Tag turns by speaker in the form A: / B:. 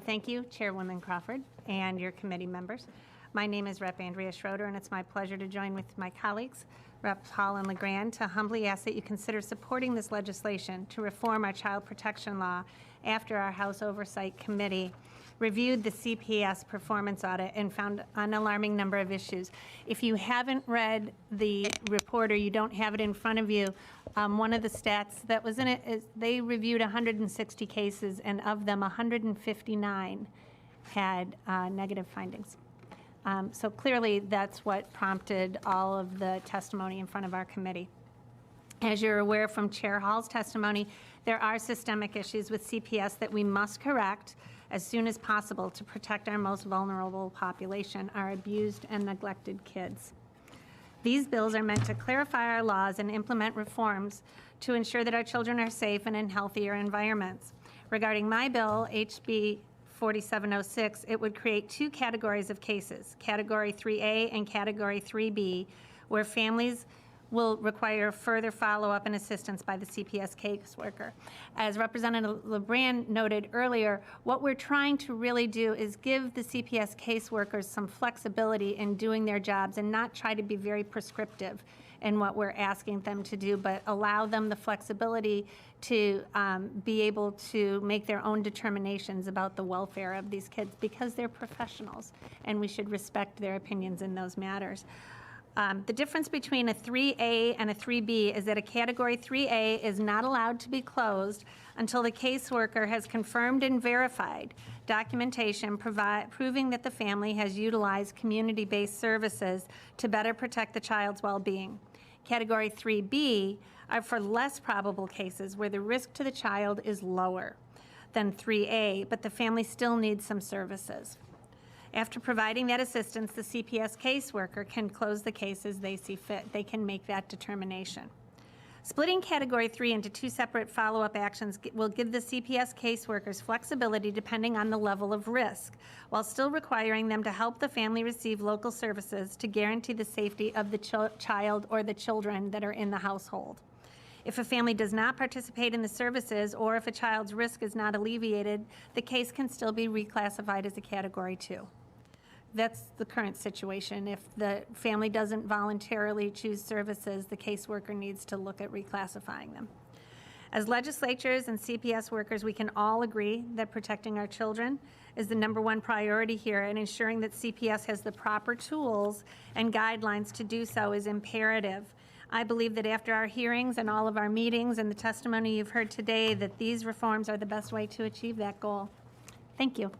A: Thank you, Chairwoman Crawford, and your committee members. My name is Rep. Andrea Schroeder, and it's my pleasure to join with my colleagues, Reps. Hall and LeGrand, to humbly ask that you consider supporting this legislation to reform our child protection law after our House Oversight Committee reviewed the CPS performance audit and found an alarming number of issues. If you haven't read the report or you don't have it in front of you, one of the stats that was in it is they reviewed 160 cases, and of them 159 had negative findings. So clearly that's what prompted all of the testimony in front of our committee. As you're aware from Chair Hall's testimony, there are systemic issues with CPS that we must correct as soon as possible to protect our most vulnerable population, our abused and neglected kids. These bills are meant to clarify our laws and implement reforms to ensure that our children are safe and in healthier environments. Regarding my bill, HB 4706, it would create two categories of cases, Category 3A and Category 3B, where families will require further follow-up and assistance by the CPS caseworker. As Representative LeGrand noted earlier, what we're trying to really do is give the CPS caseworkers some flexibility in doing their jobs and not try to be very prescriptive in what we're asking them to do, but allow them the flexibility to be able to make their own determinations about the welfare of these kids, because they're professionals and we should respect their opinions in those matters. The difference between a 3A and a 3B is that a Category 3A is not allowed to be closed until the caseworker has confirmed and verified documentation proving that the family has utilized community-based services to better protect the child's well-being. Category 3B are for less probable cases where the risk to the child is lower than 3A, but the family still needs some services. After providing that assistance, the CPS caseworker can close the case as they see fit. They can make that determination. Splitting Category 3 into two separate follow-up actions will give the CPS caseworkers flexibility depending on the level of risk, while still requiring them to help the family receive local services to guarantee the safety of the child or the children that are in the household. If a family does not participate in the services, or if a child's risk is not alleviated, the case can still be reclassified as a Category 2. That's the current situation. If the family doesn't voluntarily choose services, the caseworker needs to look at reclassifying them. As legislatures and CPS workers, we can all agree that protecting our children is the #1 priority here, and ensuring that CPS has the proper tools and guidelines to do so is imperative. I believe that after our hearings and all of our meetings and the testimony you've heard today, that these reforms are the best way to achieve that goal. Thank you.